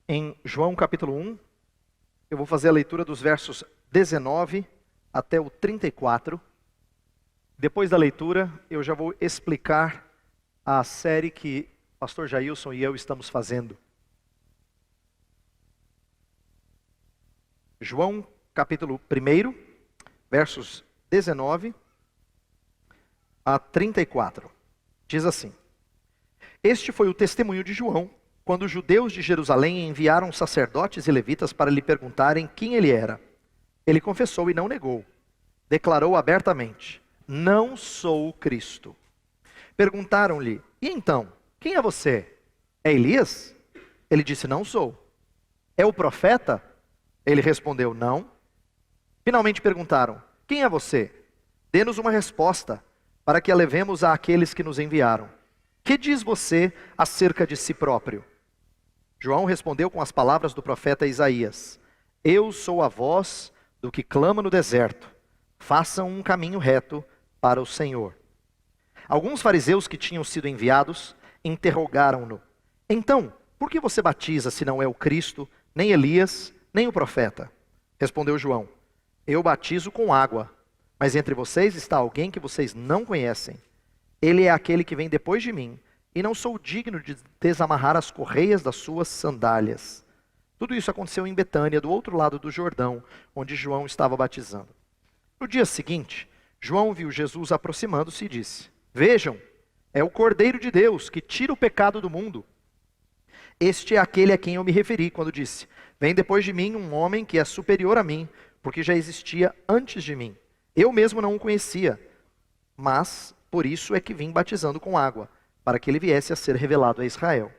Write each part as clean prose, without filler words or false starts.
em João capítulo 1. Eu vou fazer a leitura dos versos 19 até o 34. Depois da leitura, eu já vou explicar a série que o pastor Jailson e eu estamos fazendo. João capítulo 1, versos 19 a 34. Diz assim: Este foi o testemunho de João, quando os judeus de Jerusalém enviaram sacerdotes e levitas para lhe perguntarem quem ele era. Ele confessou e não negou. Declarou abertamente: Não sou o Cristo. Perguntaram-lhe: E então, quem é você? É Elias? Ele disse: Não sou. É o profeta? Ele respondeu: Não. Finalmente perguntaram: Quem é você? Dê-nos uma resposta, para que a levemos àqueles que nos enviaram. Que diz você acerca de si próprio? João respondeu com as palavras do profeta Isaías: Eu sou a voz do que clama no deserto. Façam um caminho reto para o Senhor. Alguns fariseus que tinham sido enviados interrogaram-no: Então, por que você batiza se não é o Cristo, nem Elias, nem o profeta? Respondeu João: Eu batizo com água, mas entre vocês está alguém que vocês não conhecem. Ele é aquele que vem depois de mim, e não sou digno de desamarrar as correias das suas sandálias. Tudo isso aconteceu em Betânia, do outro lado do Jordão, onde João estava batizando. No dia seguinte, João viu Jesus aproximando-se e disse: Vejam, é o Cordeiro de Deus que tira o pecado do mundo. Este é aquele a quem eu me referi quando disse: Vem depois de mim um homem que é superior a mim, porque já existia antes de mim. Eu mesmo não o conhecia, mas por isso é que vim batizando com água, para que ele viesse a ser revelado a Israel.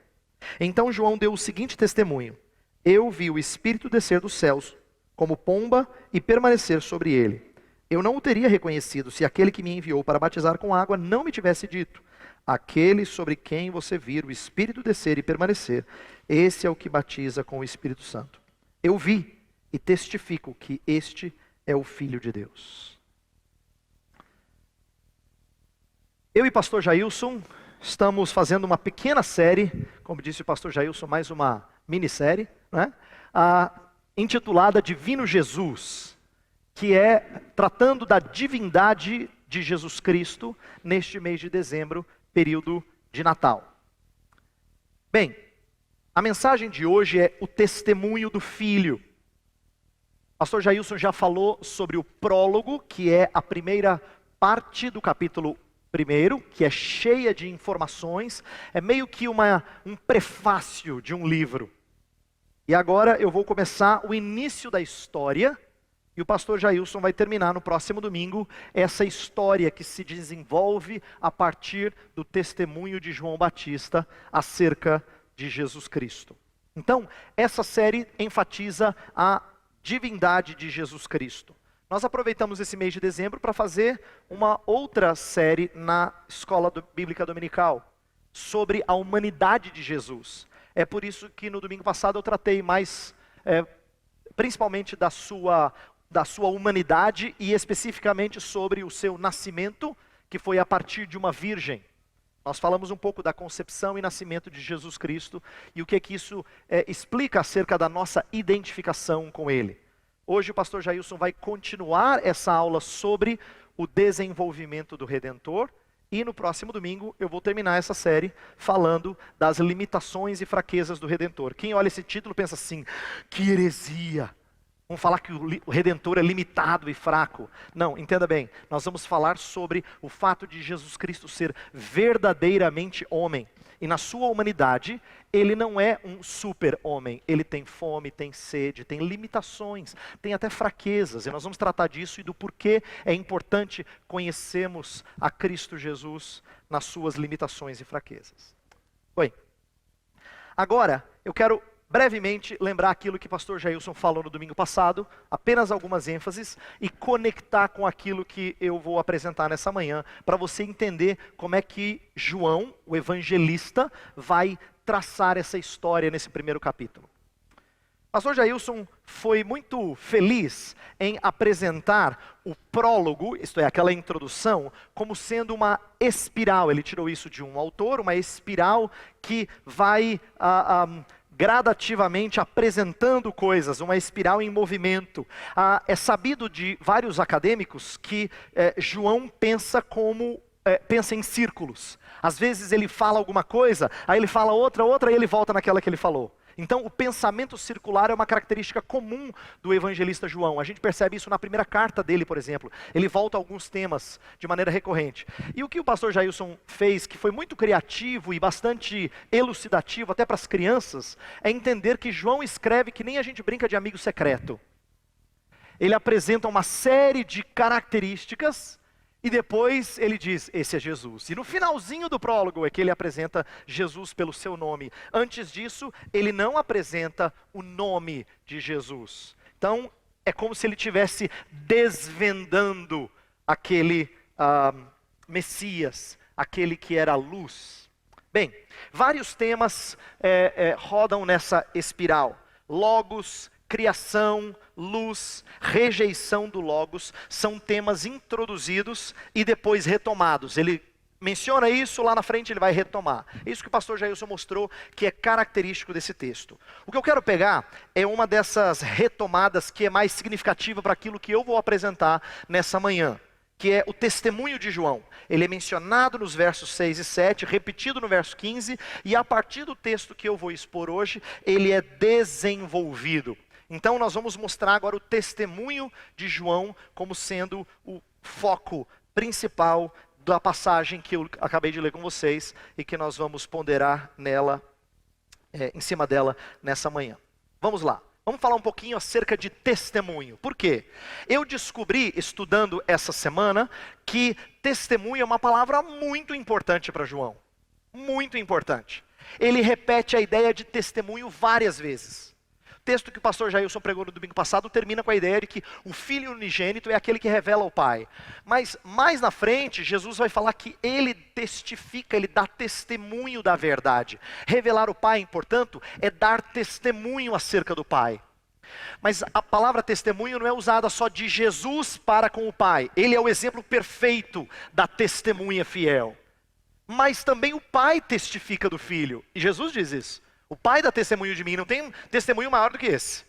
Então João deu o seguinte testemunho: Eu vi o Espírito descer dos céus, como pomba, e permanecer sobre ele. Eu não o teria reconhecido se aquele que me enviou para batizar com água não me tivesse dito: Aquele sobre quem você vir o Espírito descer e permanecer, esse é o que batiza com o Espírito Santo. Eu vi e testifico que este é o Filho de Deus. Eu e pastor Jailson estamos fazendo uma pequena série, como disse o pastor Jailson, mais uma minissérie, né? Intitulada Divino Jesus, que é tratando da divindade de Jesus Cristo neste mês de dezembro, período de Natal. Bem, a mensagem de hoje é o testemunho do Filho. Pastor Jailson já falou sobre o prólogo, que é a primeira parte do capítulo 1, que é cheia de informações, é meio que um prefácio de um livro. E agora eu vou começar o início da história, e o pastor Jailson vai terminar no próximo domingo essa história que se desenvolve a partir do testemunho de João Batista acerca de Jesus Cristo. Então, essa série enfatiza a divindade de Jesus Cristo. Nós aproveitamos esse mês de dezembro para fazer uma outra série na Escola Bíblica Dominical, sobre a humanidade de Jesus. É por isso que no domingo passado eu tratei mais, principalmente da sua humanidade e especificamente sobre o seu nascimento, que foi a partir de uma virgem. Nós falamos um pouco da concepção e nascimento de Jesus Cristo e o que isso explica acerca da nossa identificação com Ele. Hoje o pastor Jailson vai continuar essa aula sobre o desenvolvimento do Redentor e no próximo domingo eu vou terminar essa série falando das limitações e fraquezas do Redentor. Quem olha esse título pensa assim: que heresia! Vamos falar que o Redentor é limitado e fraco. Não, entenda bem, nós vamos falar sobre o fato de Jesus Cristo ser verdadeiramente homem. E na sua humanidade, ele não é um super-homem. Ele tem fome, tem sede, tem limitações, tem até fraquezas. E nós vamos tratar disso e do porquê é importante conhecermos a Cristo Jesus nas suas limitações e fraquezas. Bem, agora eu quero brevemente lembrar aquilo que o pastor Jailson falou no domingo passado, apenas algumas ênfases, e conectar com aquilo que eu vou apresentar nessa manhã, para você entender como é que João, o evangelista, vai traçar essa história nesse primeiro capítulo. O pastor Jailson foi muito feliz em apresentar o prólogo, isto é, aquela introdução, como sendo uma espiral. Ele tirou isso de um autor, uma espiral que vai gradativamente apresentando coisas, uma espiral em movimento. É sabido de vários acadêmicos que João pensa pensa em círculos. Às vezes ele fala alguma coisa, aí ele fala outra, e ele volta naquela que ele falou. Então, o pensamento circular é uma característica comum do evangelista João. A gente percebe isso na primeira carta dele, por exemplo. Ele volta a alguns temas de maneira recorrente. E o que o pastor Jailson fez, que foi muito criativo e bastante elucidativo, até para as crianças, é entender que João escreve que nem a gente brinca de amigo secreto. Ele apresenta uma série de características e depois ele diz, esse é Jesus. E no finalzinho do prólogo é que ele apresenta Jesus pelo seu nome. Antes disso, ele não apresenta o nome de Jesus. Então, é como se ele estivesse desvendando aquele Messias, aquele que era a luz. Bem, vários temas rodam nessa espiral. Logos, criação, luz, rejeição do Logos, são temas introduzidos e depois retomados. Ele menciona isso, lá na frente ele vai retomar. É isso que o pastor Jailson mostrou, que é característico desse texto. O que eu quero pegar é uma dessas retomadas que é mais significativa para aquilo que eu vou apresentar nessa manhã, que é o testemunho de João. Ele é mencionado nos versos 6 e 7, repetido no verso 15, e a partir do texto que eu vou expor hoje, ele é desenvolvido. Então nós vamos mostrar agora o testemunho de João como sendo o foco principal da passagem que eu acabei de ler com vocês e que nós vamos ponderar nela, em cima dela nessa manhã. Vamos lá, vamos falar um pouquinho acerca de testemunho. Por quê? Eu descobri, estudando essa semana, que testemunho é uma palavra muito importante para João. Muito importante. Ele repete a ideia de testemunho várias vezes. O texto que o pastor Jailson pregou no domingo passado termina com a ideia de que o filho unigênito é aquele que revela o pai. Mas mais na frente, Jesus vai falar que ele testifica, ele dá testemunho da verdade. Revelar o pai, portanto, é dar testemunho acerca do pai. Mas a palavra testemunho não é usada só de Jesus para com o pai. Ele é o exemplo perfeito da testemunha fiel. Mas também o pai testifica do filho. E Jesus diz isso. O pai dá testemunho de mim, não tem testemunho maior do que esse.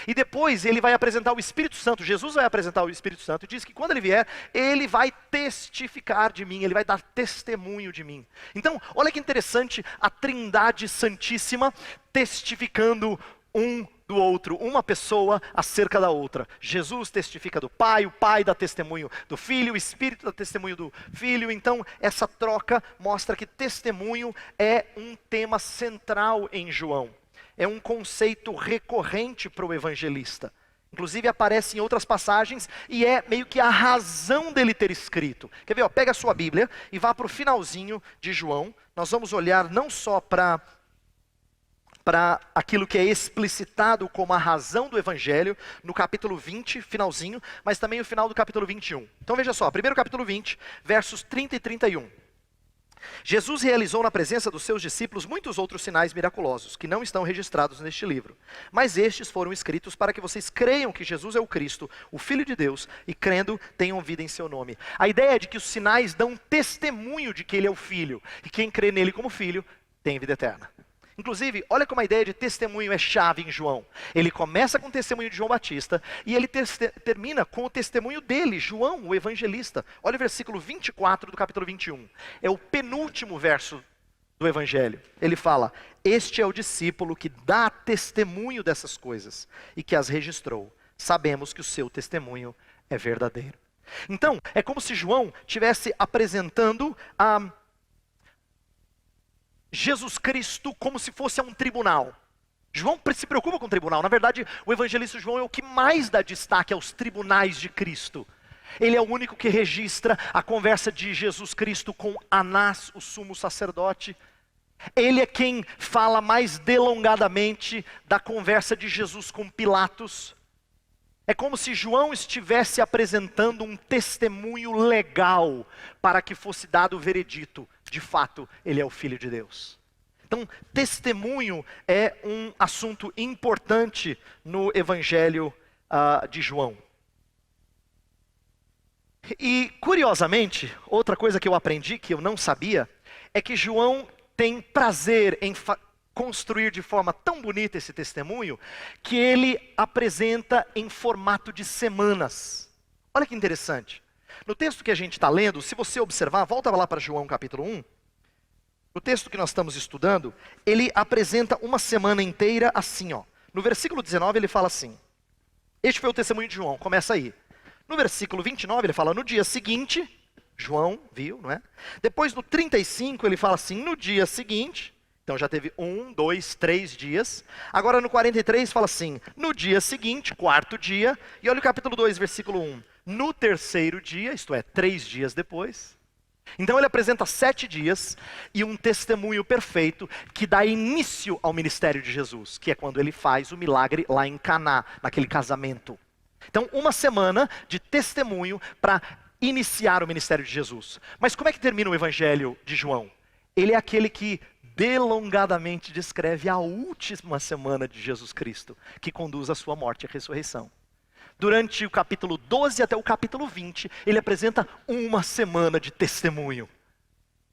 E depois ele vai apresentar o Espírito Santo, Jesus vai apresentar o Espírito Santo e diz que quando ele vier, ele vai testificar de mim, ele vai dar testemunho de mim. Então, olha que interessante a Trindade Santíssima testificando um do outro, uma pessoa acerca da outra. Jesus testifica do Pai, o Pai dá testemunho do Filho, o Espírito dá testemunho do Filho. Então, essa troca mostra que testemunho é um tema central em João. É um conceito recorrente para o evangelista. Inclusive aparece em outras passagens e é meio que a razão dele ter escrito. Quer ver? Pega a sua Bíblia e vá para o finalzinho de João. Nós vamos olhar não só para aquilo que é explicitado como a razão do Evangelho, no capítulo 20, finalzinho, mas também o final do capítulo 21. Então veja só, primeiro capítulo 20, versos 30 e 31. Jesus realizou na presença dos seus discípulos muitos outros sinais miraculosos, que não estão registrados neste livro. Mas estes foram escritos para que vocês creiam que Jesus é o Cristo, o Filho de Deus, e crendo tenham vida em seu nome. A ideia é de que os sinais dão testemunho de que ele é o Filho, e quem crê nele como Filho tem vida eterna. Inclusive, olha como a ideia de testemunho é chave em João. Ele começa com o testemunho de João Batista e ele termina com o testemunho dele, João, o evangelista. Olha o versículo 24 do capítulo 21. É o penúltimo verso do evangelho. Ele fala, este é o discípulo que dá testemunho dessas coisas e que as registrou. Sabemos que o seu testemunho é verdadeiro. Então, é como se João estivesse apresentando Jesus Cristo como se fosse um tribunal. João se preocupa com o tribunal. Na verdade, o evangelista João é o que mais dá destaque aos tribunais de Cristo. Ele é o único que registra a conversa de Jesus Cristo com Anás, o sumo sacerdote. Ele é quem fala mais delongadamente da conversa de Jesus com Pilatos. É como se João estivesse apresentando um testemunho legal para que fosse dado o veredito. De fato, ele é o Filho de Deus. Então, testemunho é um assunto importante no Evangelho de João. E, curiosamente, outra coisa que eu aprendi, que eu não sabia, é que João tem prazer em construir de forma tão bonita esse testemunho, que ele apresenta em formato de semanas. Olha que interessante. No texto que a gente está lendo, se você observar, volta lá para João capítulo 1. No texto que nós estamos estudando, ele apresenta uma semana inteira assim, ó. No versículo 19 ele fala assim, este foi o testemunho de João, começa aí. No versículo 29 ele fala, no dia seguinte, João viu, não é? Depois no 35 ele fala assim, no dia seguinte, então já teve 1, 2, 3 dias. Agora no 43 fala assim, no dia seguinte, quarto dia. E olha o capítulo 2, versículo 1. No terceiro dia, isto é, 3 dias depois. Então ele apresenta 7 dias e um testemunho perfeito que dá início ao ministério de Jesus, que é quando ele faz o milagre lá em Caná, naquele casamento. Então uma semana de testemunho para iniciar o ministério de Jesus. Mas como é que termina o evangelho de João? Ele é aquele que delongadamente descreve a última semana de Jesus Cristo, que conduz à sua morte e ressurreição. Durante o capítulo 12 até o capítulo 20, ele apresenta uma semana de testemunho.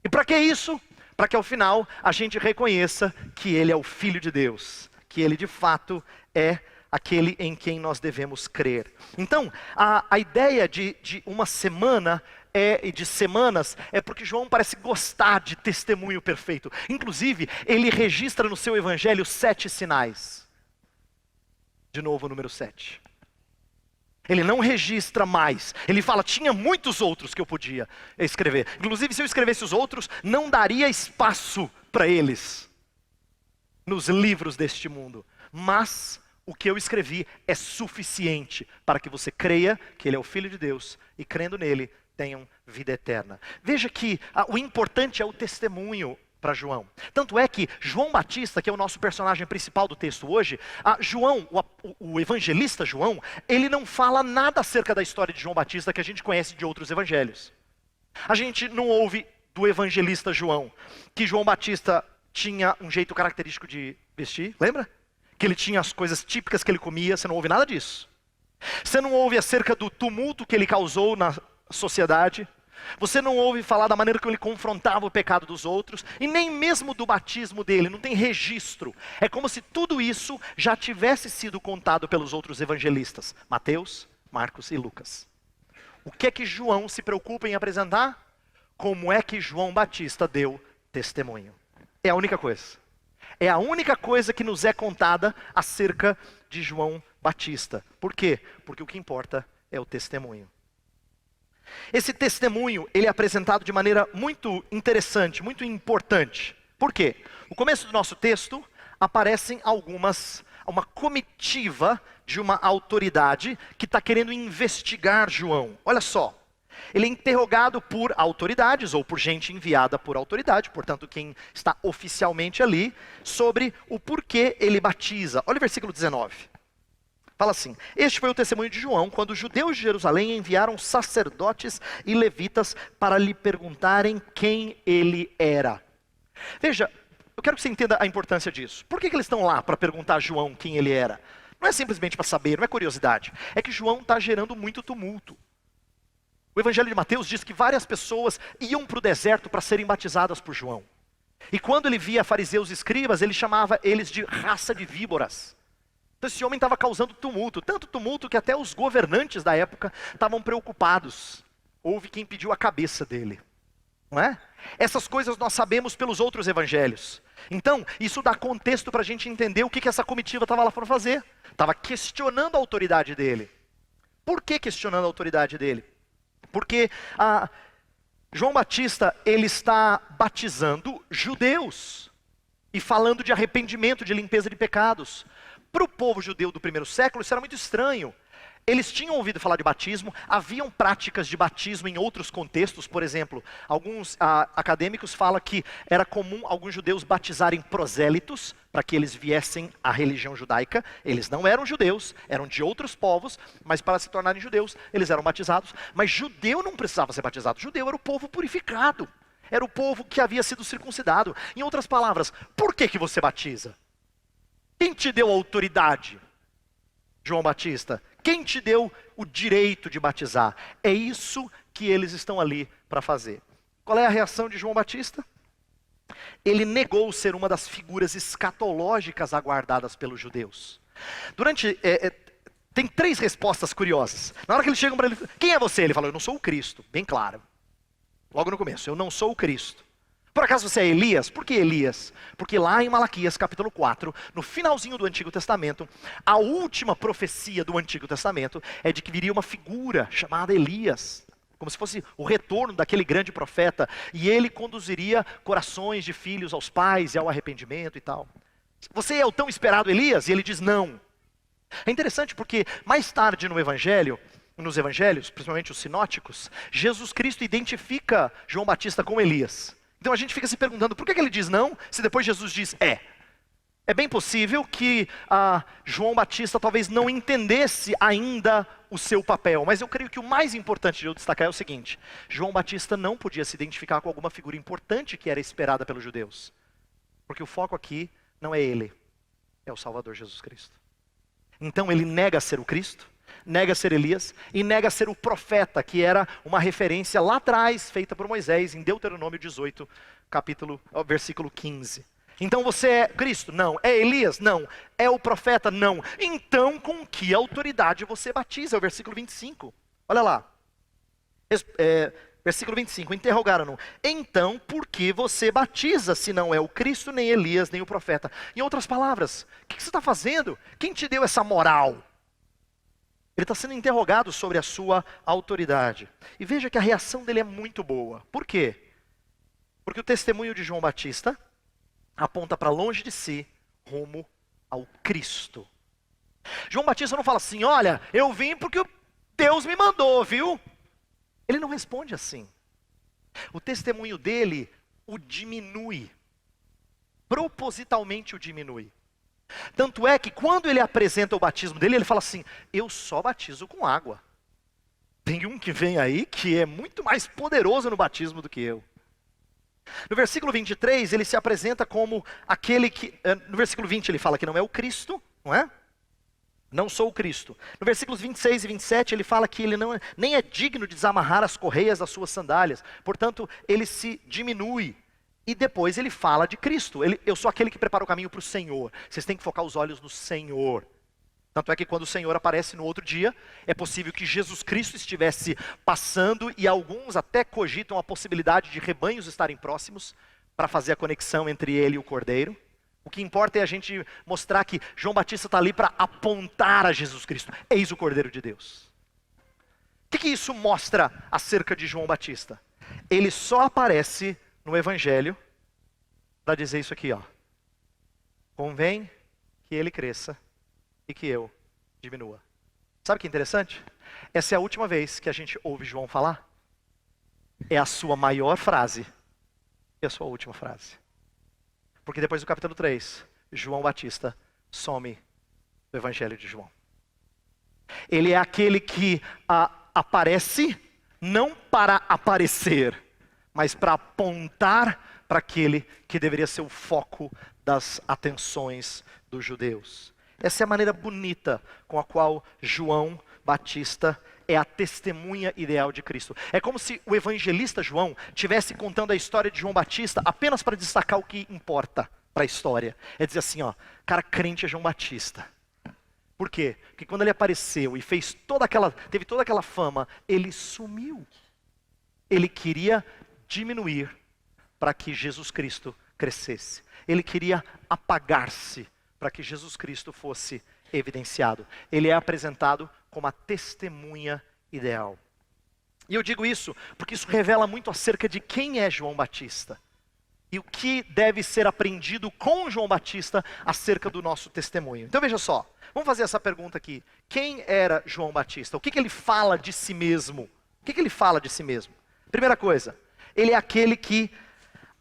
E para que isso? Para que ao final a gente reconheça que ele é o Filho de Deus, que ele de fato é aquele em quem nós devemos crer. Então, a ideia de uma semana e de semanas é porque João parece gostar de testemunho perfeito. Inclusive, ele registra no seu evangelho 7 sinais. De novo o número 7. Ele não registra mais. Ele fala, tinha muitos outros que eu podia escrever. Inclusive, se eu escrevesse os outros, não daria espaço para eles nos livros deste mundo. Mas o que eu escrevi é suficiente para que você creia que ele é o Filho de Deus e crendo nele, tenham vida eterna. Veja que o importante é o testemunho para João. Tanto é que João Batista, que é o nosso personagem principal do texto hoje, João, o evangelista João, ele não fala nada acerca da história de João Batista que a gente conhece de outros evangelhos. A gente não ouve do evangelista João que João Batista tinha um jeito característico de vestir, lembra? Que ele tinha as coisas típicas que ele comia, você não ouve nada disso. Você não ouve acerca do tumulto que ele causou na sociedade. Você não ouve falar da maneira que ele confrontava o pecado dos outros, e nem mesmo do batismo dele, não tem registro. É como se tudo isso já tivesse sido contado pelos outros evangelistas, Mateus, Marcos e Lucas. O que é que João se preocupa em apresentar? Como é que João Batista deu testemunho. É a única coisa. É a única coisa que nos é contada acerca de João Batista. Por quê? Porque o que importa é o testemunho. Esse testemunho, ele é apresentado de maneira muito interessante, muito importante. Por quê? No começo do nosso texto, aparecem uma comitiva de uma autoridade que está querendo investigar João. Olha só, ele é interrogado por autoridades, ou por gente enviada por autoridade, portanto quem está oficialmente ali, sobre o porquê ele batiza. Olha o versículo 19. Fala assim, este foi o testemunho de João, quando os judeus de Jerusalém enviaram sacerdotes e levitas para lhe perguntarem quem ele era. Veja, eu quero que você entenda a importância disso. Por que eles estão lá para perguntar a João quem ele era? Não é simplesmente para saber, não é curiosidade. É que João está gerando muito tumulto. O Evangelho de Mateus diz que várias pessoas iam para o deserto para serem batizadas por João. E quando ele via fariseus e escribas, ele chamava eles de raça de víboras. Então esse homem estava causando tumulto, tanto tumulto que até os governantes da época estavam preocupados. Houve quem pediu a cabeça dele, não é? Essas coisas nós sabemos pelos outros evangelhos. Então, isso dá contexto para a gente entender o que essa comitiva estava lá para fazer. Estava questionando a autoridade dele. Por que questionando a autoridade dele? Porque João Batista, ele está batizando judeus e falando de arrependimento, de limpeza de pecados. Para o povo judeu do primeiro século, isso era muito estranho. Eles tinham ouvido falar de batismo, haviam práticas de batismo em outros contextos. Por exemplo, alguns acadêmicos falam que era comum alguns judeus batizarem prosélitos, para que eles viessem à religião judaica. Eles não eram judeus, eram de outros povos, mas para se tornarem judeus, eles eram batizados. Mas judeu não precisava ser batizado, judeu era o povo purificado, era o povo que havia sido circuncidado. Em outras palavras, por que você batiza? Quem te deu autoridade, João Batista? Quem te deu o direito de batizar? É isso que eles estão ali para fazer. Qual é a reação de João Batista? ele negou ser uma das figuras escatológicas aguardadas pelos judeus. Tem 3 respostas curiosas. Na hora que eles chegam para ele, quem é você? Ele fala, eu não sou o Cristo. Bem claro. Logo no começo, eu não sou o Cristo. Por acaso você é Elias? Por que Elias? Porque lá em Malaquias capítulo 4, no finalzinho do Antigo Testamento, a última profecia do Antigo Testamento é de que viria uma figura chamada Elias, como se fosse o retorno daquele grande profeta, e ele conduziria corações de filhos aos pais e ao arrependimento e tal. Você é o tão esperado Elias? E ele diz não. É interessante porque mais tarde nos evangelhos, principalmente os sinóticos, Jesus Cristo identifica João Batista com Elias. Então a gente fica se perguntando, por que ele diz não, se depois Jesus diz é? É bem possível que João Batista talvez não entendesse ainda o seu papel, mas eu creio que o mais importante de eu destacar é o seguinte: João Batista não podia se identificar com alguma figura importante que era esperada pelos judeus, porque o foco aqui não é ele, é o Salvador Jesus Cristo. Então ele nega ser o Cristo, nega ser Elias e nega ser o profeta, que era uma referência lá atrás, feita por Moisés em Deuteronômio 18, versículo 15. Então você é Cristo? Não. É Elias? Não. É o profeta? Não. Então com que autoridade você batiza? É o versículo 25. Olha lá. Versículo 25, interrogaram-no. Então, por que você batiza se não é o Cristo, nem Elias, nem o profeta? Em outras palavras, o que você está fazendo? Quem te deu essa moral? Ele está sendo interrogado sobre a sua autoridade. E veja que a reação dele é muito boa. Por quê? Porque o testemunho de João Batista aponta para longe de si, rumo ao Cristo. João Batista não fala assim, olha, eu vim porque Deus me mandou, viu? Ele não responde assim. O testemunho dele o diminui. Propositalmente o diminui. Tanto é que quando ele apresenta o batismo dele, ele fala assim, eu só batizo com água. Tem um que vem aí que é muito mais poderoso no batismo do que eu. No versículo 23, ele se apresenta como aquele que... No versículo 20 ele fala que não é o Cristo, não é? Não sou o Cristo. No versículos 26 e 27 ele fala que ele nem é digno de desamarrar as correias das suas sandálias. Portanto, ele se diminui. E depois ele fala de Cristo. Eu sou aquele que prepara o caminho para o Senhor. Vocês têm que focar os olhos no Senhor. Tanto é que quando o Senhor aparece no outro dia, é possível que Jesus Cristo estivesse passando e alguns até cogitam a possibilidade de rebanhos estarem próximos para fazer a conexão entre ele e o Cordeiro. O que importa é a gente mostrar que João Batista está ali para apontar a Jesus Cristo. Eis o Cordeiro de Deus. O que isso mostra acerca de João Batista? Ele só aparece no Evangelho para dizer isso aqui, ó. Convém que ele cresça e que eu diminua. Sabe o que é interessante? Essa é a última vez que a gente ouve João falar. É a sua maior frase e a sua última frase. Porque depois do capítulo 3, João Batista some do Evangelho de João. Ele é aquele que aparece não para aparecer, mas para apontar para aquele que deveria ser o foco das atenções dos judeus. Essa é a maneira bonita com a qual João Batista é a testemunha ideal de Cristo. É como se o evangelista João estivesse contando a história de João Batista apenas para destacar o que importa para a história. É dizer assim, ó, cara, crente é João Batista. Por quê? Porque quando ele apareceu e teve toda aquela fama, ele sumiu. Ele queria diminuir para que Jesus Cristo crescesse. Ele queria apagar-se para que Jesus Cristo fosse evidenciado. Ele é apresentado como a testemunha ideal. E eu digo isso porque isso revela muito acerca de quem é João Batista. E o que deve ser aprendido com João Batista acerca do nosso testemunho. Então veja só, vamos fazer essa pergunta aqui. Quem era João Batista? O que ele fala de si mesmo? O que ele fala de si mesmo? Primeira coisa, ele é aquele que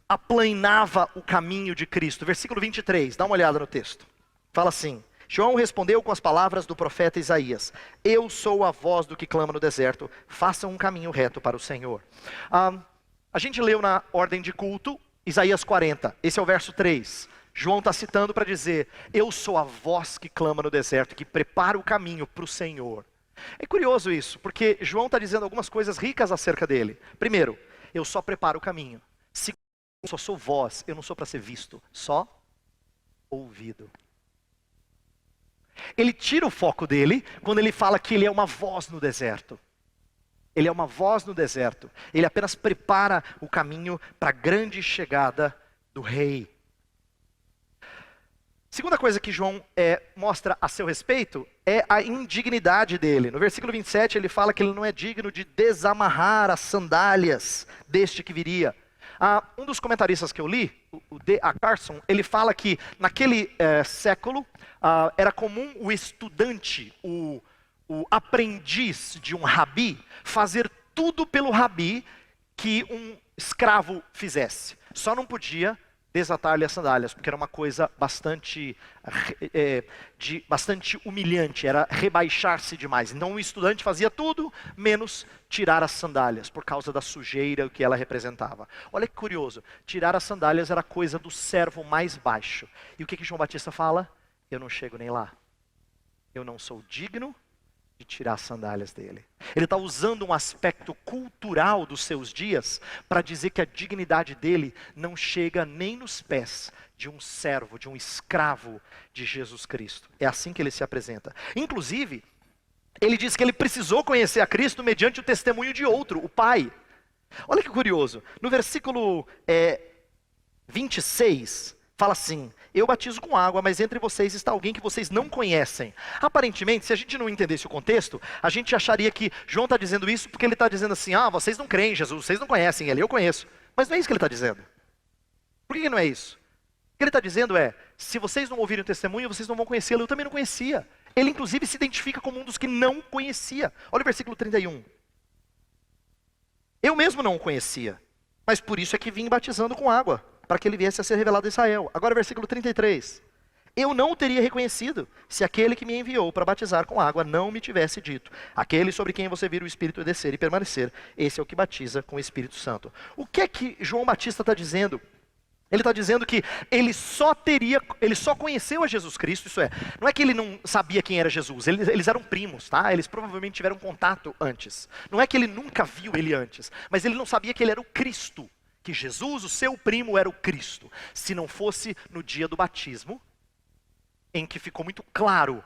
aplanava o caminho de Cristo. Versículo 23, dá uma olhada no texto. Fala assim, João respondeu com as palavras do profeta Isaías, eu sou a voz do que clama no deserto, façam um caminho reto para o Senhor. A gente leu na ordem de culto, Isaías 40, esse é o verso 3. João está citando para dizer, eu sou a voz que clama no deserto, que prepara o caminho para o Senhor. É curioso isso, porque João está dizendo algumas coisas ricas acerca dele. Primeiro, eu só preparo o caminho. Eu só sou voz, eu não sou para ser visto, só ouvido. Ele tira o foco dele quando ele fala que ele é uma voz no deserto. Ele é uma voz no deserto. Ele apenas prepara o caminho para a grande chegada do rei. Segunda coisa que João mostra a seu respeito é a indignidade dele. No versículo 27 ele fala que ele não é digno de desamarrar as sandálias deste que viria. Um dos comentaristas que eu li, o D.A. Carson, ele fala que naquele século era comum o estudante, o aprendiz de um rabi, fazer tudo pelo rabi que um escravo fizesse. Só não podia desatar-lhe as sandálias, porque era uma coisa bastante humilhante, era rebaixar-se demais. Então o estudante fazia tudo, menos tirar as sandálias, por causa da sujeira que ela representava. Olha que curioso, tirar as sandálias era coisa do servo mais baixo. E o que João Batista fala? Eu não chego nem lá. Eu não sou digno de tirar as sandálias dele. Ele está usando um aspecto cultural dos seus dias para dizer que a dignidade dele não chega nem nos pés de um servo, de um escravo de Jesus Cristo. É assim que ele se apresenta. Inclusive, ele diz que ele precisou conhecer a Cristo mediante o testemunho de outro, o Pai. Olha que curioso, no versículo 26, fala assim: eu batizo com água, mas entre vocês está alguém que vocês não conhecem. Aparentemente, se a gente não entendesse o contexto, a gente acharia que João está dizendo isso porque ele está dizendo assim: vocês não creem em Jesus, vocês não conhecem ele, eu conheço. Mas não é isso que ele está dizendo. Por que não é isso? O que ele está dizendo é: se vocês não ouvirem o testemunho, vocês não vão conhecê-lo. Eu também não conhecia. Ele inclusive se identifica como um dos que não conhecia. Olha o versículo 31. Eu mesmo não o conhecia, mas por isso é que vim batizando com água, para que ele viesse a ser revelado a Israel. Agora versículo 33. Eu não o teria reconhecido, se aquele que me enviou para batizar com água não me tivesse dito: aquele sobre quem você vira o Espírito descer e permanecer, esse é o que batiza com o Espírito Santo. O que é que João Batista está dizendo? Ele está dizendo que ele só conheceu a Jesus Cristo, isso é, não é que ele não sabia quem era Jesus, eles eram primos, tá? Eles provavelmente tiveram contato antes. Não é que ele nunca viu ele antes, mas ele não sabia que ele era o Cristo, que Jesus, o seu primo, era o Cristo. Se não fosse no dia do batismo, em que ficou muito claro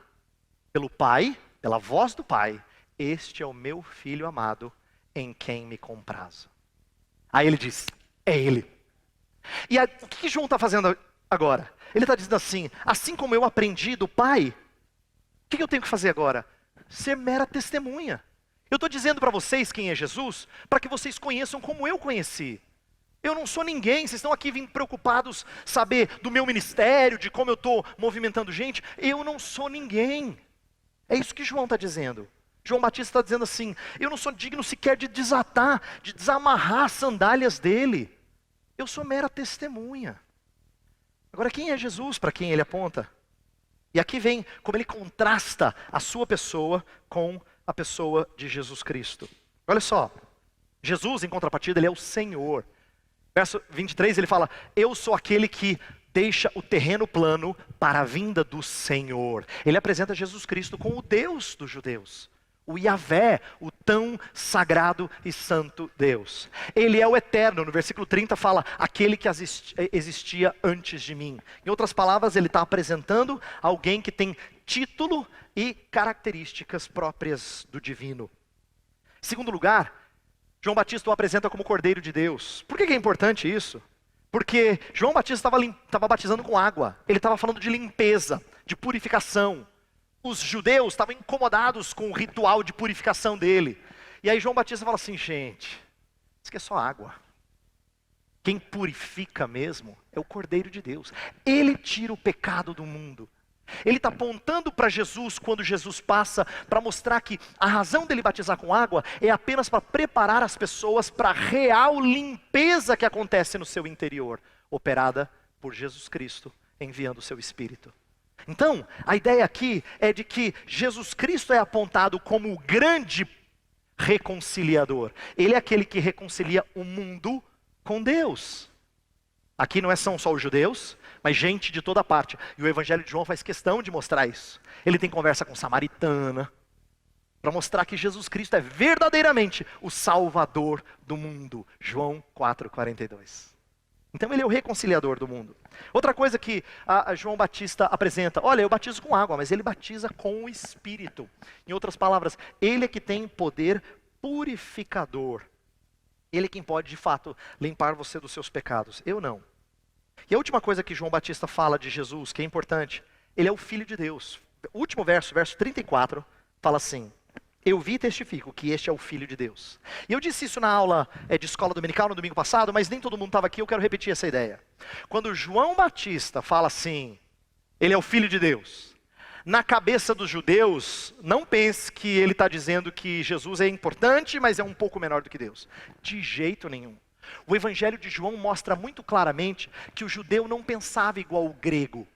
pelo Pai, pela voz do Pai: este é o meu filho amado, em quem me comprazo. Aí ele diz: é ele. E o que João está fazendo agora? Ele está dizendo assim como eu aprendi do Pai, o que eu tenho que fazer agora? Ser mera testemunha. Eu estou dizendo para vocês quem é Jesus, para que vocês conheçam como eu conheci. Eu não sou ninguém, vocês estão aqui vindo preocupados saber do meu ministério, de como eu estou movimentando gente. Eu não sou ninguém. É isso que João está dizendo. João Batista está dizendo assim: eu não sou digno sequer de desatar, de desamarrar as sandálias dele. Eu sou mera testemunha. Agora, quem é Jesus para quem ele aponta? E aqui vem como ele contrasta a sua pessoa com a pessoa de Jesus Cristo. Olha só, Jesus, em contrapartida, ele é o Senhor. Verso 23, ele fala: eu sou aquele que deixa o terreno plano para a vinda do Senhor. Ele apresenta Jesus Cristo como o Deus dos judeus, o Yahvé, o tão sagrado e santo Deus. Ele é o eterno. No versículo 30 fala: aquele que existia antes de mim. Em outras palavras, ele está apresentando alguém que tem título e características próprias do divino. Em segundo lugar, João Batista o apresenta como Cordeiro de Deus. Por que é importante isso? Porque João Batista estava batizando com água. Ele estava falando de limpeza, de purificação. Os judeus estavam incomodados com o ritual de purificação dele. E aí João Batista fala assim: gente, isso aqui é só água. Quem purifica mesmo é o Cordeiro de Deus. Ele tira o pecado do mundo. Ele está apontando para Jesus quando Jesus passa, para mostrar que a razão dele batizar com água é apenas para preparar as pessoas para a real limpeza que acontece no seu interior, operada por Jesus Cristo, enviando o seu Espírito. Então, a ideia aqui é de que Jesus Cristo é apontado como o grande reconciliador. Ele é aquele que reconcilia o mundo com Deus. Aqui não são só os judeus, mas gente de toda parte. E o Evangelho de João faz questão de mostrar isso. Ele tem conversa com samaritana, para mostrar que Jesus Cristo é verdadeiramente o Salvador do mundo. João 4,42. Então ele é o reconciliador do mundo. Outra coisa que a João Batista apresenta, olha, eu batizo com água, mas ele batiza com o Espírito. Em outras palavras, ele é que tem poder purificador. Ele é quem pode, de fato, limpar você dos seus pecados. Eu não. E a última coisa que João Batista fala de Jesus, que é importante, ele é o Filho de Deus. O último verso, verso 34, fala assim: eu vi e testifico que este é o Filho de Deus. E eu disse isso na aula de escola dominical no domingo passado, mas nem todo mundo estava aqui, eu quero repetir essa ideia. Quando João Batista fala assim, ele é o Filho de Deus, na cabeça dos judeus, não pense que ele está dizendo que Jesus é importante, mas é um pouco menor do que Deus. De jeito nenhum. O Evangelho de João mostra muito claramente que o judeu não pensava igual o grego.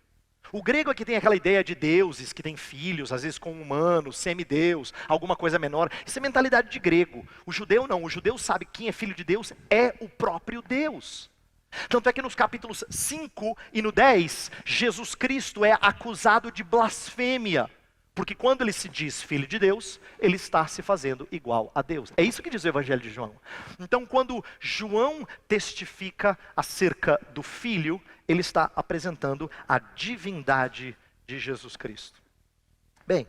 O grego é que tem aquela ideia de deuses, que tem filhos, às vezes com humanos, semideus, alguma coisa menor. Isso é mentalidade de grego. O judeu não, o judeu sabe que quem é filho de Deus é o próprio Deus. Tanto é que nos capítulos 5 e no 10, Jesus Cristo é acusado de blasfêmia. Porque quando ele se diz filho de Deus, ele está se fazendo igual a Deus. É isso que diz o Evangelho de João. Então, quando João testifica acerca do Filho, ele está apresentando a divindade de Jesus Cristo. Bem,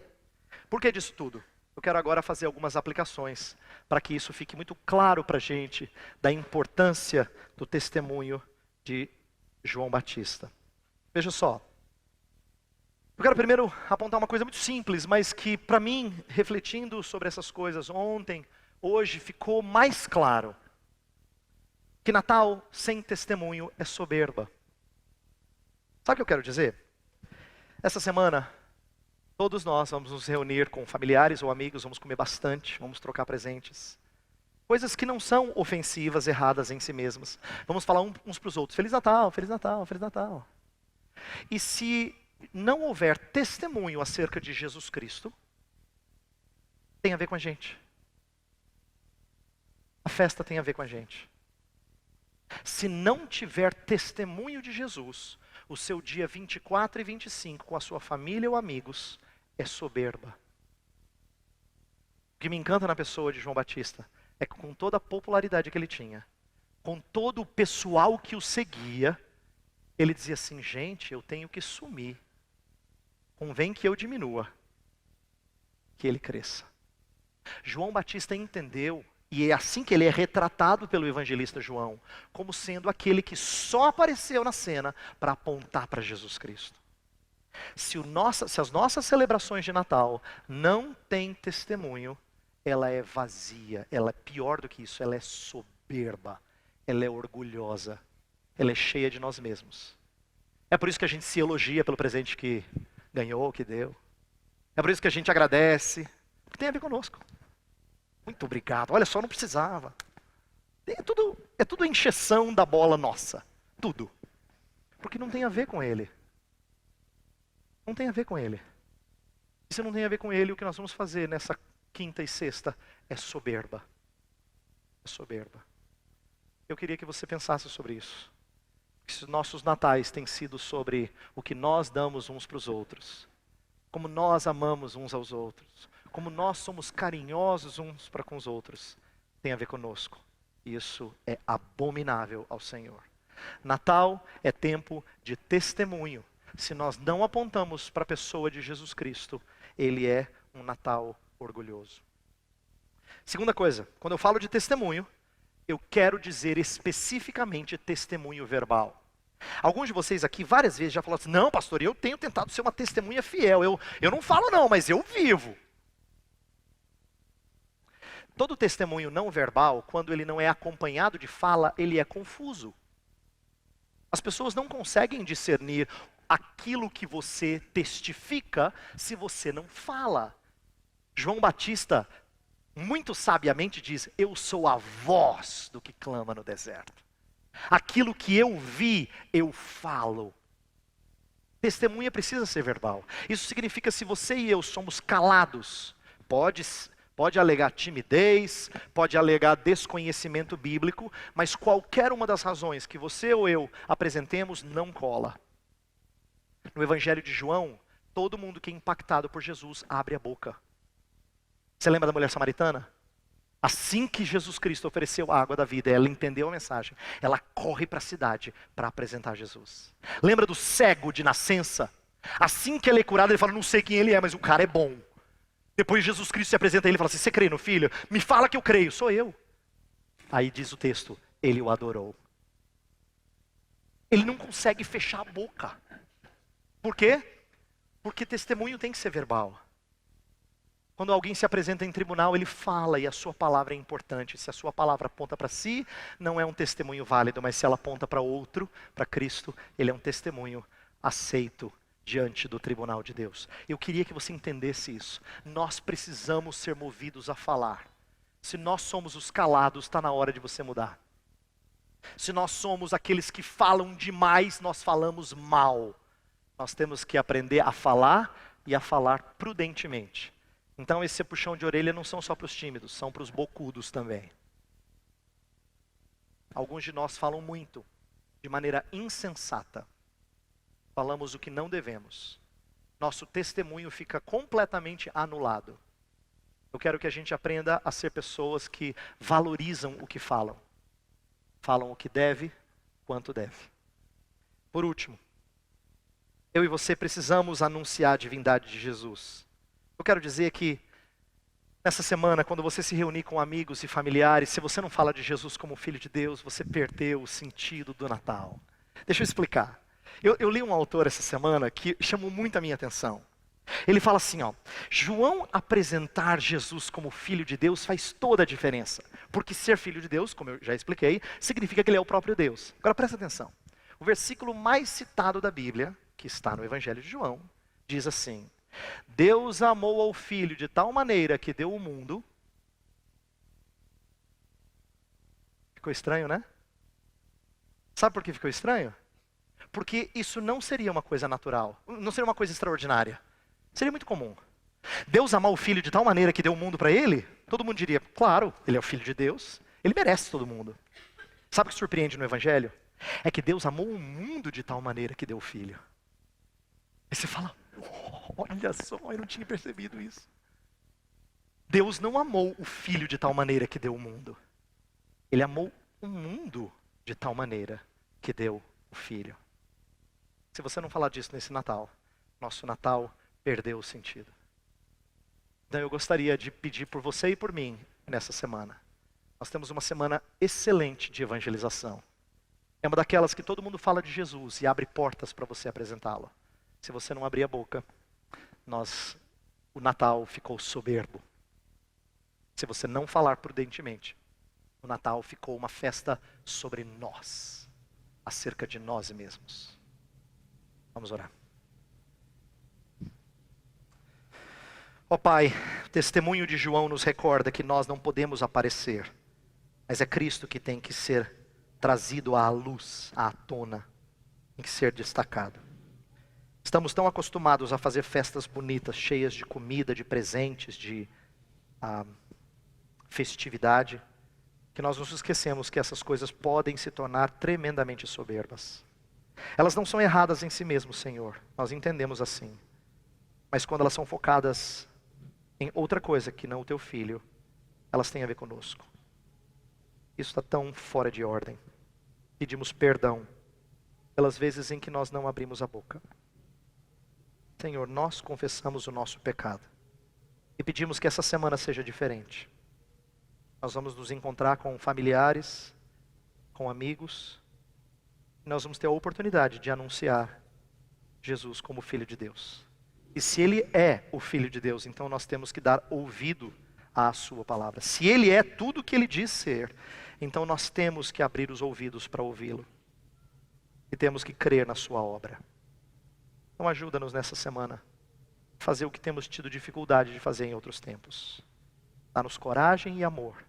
por que disso tudo? Eu quero agora fazer algumas aplicações para que isso fique muito claro para a gente da importância do testemunho de João Batista. Veja só. Eu quero primeiro apontar uma coisa muito simples, mas que para mim, refletindo sobre essas coisas ontem, hoje, ficou mais claro. Que Natal sem testemunho é soberba. Sabe o que eu quero dizer? Essa semana, todos nós vamos nos reunir com familiares ou amigos, vamos comer bastante, vamos trocar presentes. Coisas que não são ofensivas, erradas em si mesmas. Vamos falar uns para os outros, Feliz Natal, Feliz Natal, Feliz Natal. E se não houver testemunho acerca de Jesus Cristo, tem a ver com a gente. A festa tem a ver com a gente. Se não tiver testemunho de Jesus, o seu dia 24 e 25 com a sua família ou amigos é soberba. O que me encanta na pessoa de João Batista é que com toda a popularidade que ele tinha, com todo o pessoal que o seguia, ele dizia assim, gente, eu tenho que sumir. Convém que eu diminua, que ele cresça. João Batista entendeu, e é assim que ele é retratado pelo evangelista João, como sendo aquele que só apareceu na cena para apontar para Jesus Cristo. Se as nossas celebrações de Natal não têm testemunho, ela é vazia, ela é pior do que isso, ela é soberba, ela é orgulhosa, ela é cheia de nós mesmos. É por isso que a gente se elogia pelo presente que ganhou, que deu. É por isso que a gente agradece, porque tem a ver conosco. Muito obrigado, olha só, não precisava. É tudo encheção da bola nossa, tudo. Porque não tem a ver com ele. Não tem a ver com ele. E se não tem a ver com ele, o que nós vamos fazer nessa quinta e sexta é soberba. É soberba. Eu queria que você pensasse sobre isso. Se nossos natais têm sido sobre o que nós damos uns para os outros, como nós amamos uns aos outros, como nós somos carinhosos uns para com os outros, tem a ver conosco. Isso é abominável ao Senhor. Natal é tempo de testemunho. Se nós não apontamos para a pessoa de Jesus Cristo, ele é um Natal orgulhoso. Segunda coisa, quando eu falo de testemunho, eu quero dizer especificamente testemunho verbal. Alguns de vocês aqui várias vezes já falaram assim, não pastor, eu tenho tentado ser uma testemunha fiel, eu não falo não, mas eu vivo. Todo testemunho não verbal, quando ele não é acompanhado de fala, ele é confuso. As pessoas não conseguem discernir aquilo que você testifica se você não fala. João Batista muito sabiamente diz, eu sou a voz do que clama no deserto. Aquilo que eu vi, eu falo. Testemunha precisa ser verbal. Isso significa se você e eu somos calados, pode alegar timidez, pode alegar desconhecimento bíblico, mas qualquer uma das razões que você ou eu apresentemos não cola. No Evangelho de João, todo mundo que é impactado por Jesus abre a boca. Você lembra da mulher samaritana? Assim que Jesus Cristo ofereceu a água da vida, ela entendeu a mensagem, ela corre para a cidade para apresentar Jesus. Lembra do cego de nascença? Assim que ele é curado, ele fala, não sei quem ele é, mas o cara é bom. Depois Jesus Cristo se apresenta a ele e fala assim, você crê no Filho? Me fala que eu creio, sou eu. Aí diz o texto, ele o adorou. Ele não consegue fechar a boca. Por quê? Porque testemunho tem que ser verbal. Quando alguém se apresenta em tribunal, ele fala e a sua palavra é importante. Se a sua palavra aponta para si, não é um testemunho válido, mas se ela aponta para outro, para Cristo, ele é um testemunho aceito diante do tribunal de Deus. Eu queria que você entendesse isso. Nós precisamos ser movidos a falar. Se nós somos os calados, está na hora de você mudar. Se nós somos aqueles que falam demais, nós falamos mal. Nós temos que aprender a falar e a falar prudentemente. Então esse puxão de orelha não são só para os tímidos, são para os bocudos também. Alguns de nós falam muito, de maneira insensata. Falamos o que não devemos. Nosso testemunho fica completamente anulado. Eu quero que a gente aprenda a ser pessoas que valorizam o que falam. Falam o que deve, quanto deve. Por último, eu e você precisamos anunciar a divindade de Jesus. Eu quero dizer que, nessa semana, quando você se reunir com amigos e familiares, se você não fala de Jesus como Filho de Deus, você perdeu o sentido do Natal. Deixa eu explicar. Eu li um autor essa semana que chamou muito a minha atenção. Ele fala assim, João apresentar Jesus como Filho de Deus faz toda a diferença. Porque ser Filho de Deus, como eu já expliquei, significa que ele é o próprio Deus. Agora presta atenção. O versículo mais citado da Bíblia, que está no Evangelho de João, diz assim: Deus amou ao Filho de tal maneira que deu o mundo. Ficou estranho, né? Sabe por que ficou estranho? Porque isso não seria uma coisa natural, não seria uma coisa extraordinária. Seria muito comum. Deus amar o Filho de tal maneira que deu o mundo para ele, todo mundo diria, claro, ele é o Filho de Deus, ele merece todo mundo. Sabe o que surpreende no Evangelho? É que Deus amou o mundo de tal maneira que deu o Filho. Aí você fala, olha só, eu não tinha percebido isso. Deus não amou o Filho de tal maneira que deu o mundo. Ele amou o mundo de tal maneira que deu o Filho. Se você não falar disso nesse Natal, nosso Natal perdeu o sentido. Então eu gostaria de pedir por você e por mim nessa semana. Nós temos uma semana excelente de evangelização. É uma daquelas que todo mundo fala de Jesus e abre portas para você apresentá-lo. Se você não abrir a boca, o Natal ficou soberbo. Se você não falar prudentemente, o Natal ficou uma festa sobre nós, acerca de nós mesmos. Vamos orar. Ó Pai, o testemunho de João nos recorda que nós não podemos aparecer, mas é Cristo que tem que ser trazido à luz, à tona, tem que ser destacado. Estamos tão acostumados a fazer festas bonitas, cheias de comida, de presentes, de festividade, que nós nos esquecemos que essas coisas podem se tornar tremendamente soberbas. Elas não são erradas em si mesmas, Senhor, nós entendemos assim. Mas quando elas são focadas em outra coisa que não o Teu Filho, elas têm a ver conosco. Isso está tão fora de ordem. Pedimos perdão pelas vezes em que nós não abrimos a boca. Senhor, nós confessamos o nosso pecado e pedimos que essa semana seja diferente. Nós vamos nos encontrar com familiares, com amigos, e nós vamos ter a oportunidade de anunciar Jesus como Filho de Deus. E se Ele é o Filho de Deus, então nós temos que dar ouvido à sua palavra. Se Ele é tudo o que Ele diz ser, então nós temos que abrir os ouvidos para ouvi-lo. E temos que crer na sua obra. Então ajuda-nos nessa semana a fazer o que temos tido dificuldade de fazer em outros tempos. Dá-nos coragem e amor,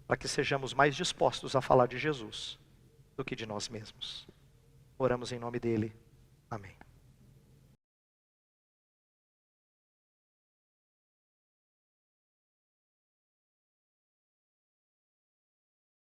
para que sejamos mais dispostos a falar de Jesus do que de nós mesmos. Oramos em nome dEle. Amém.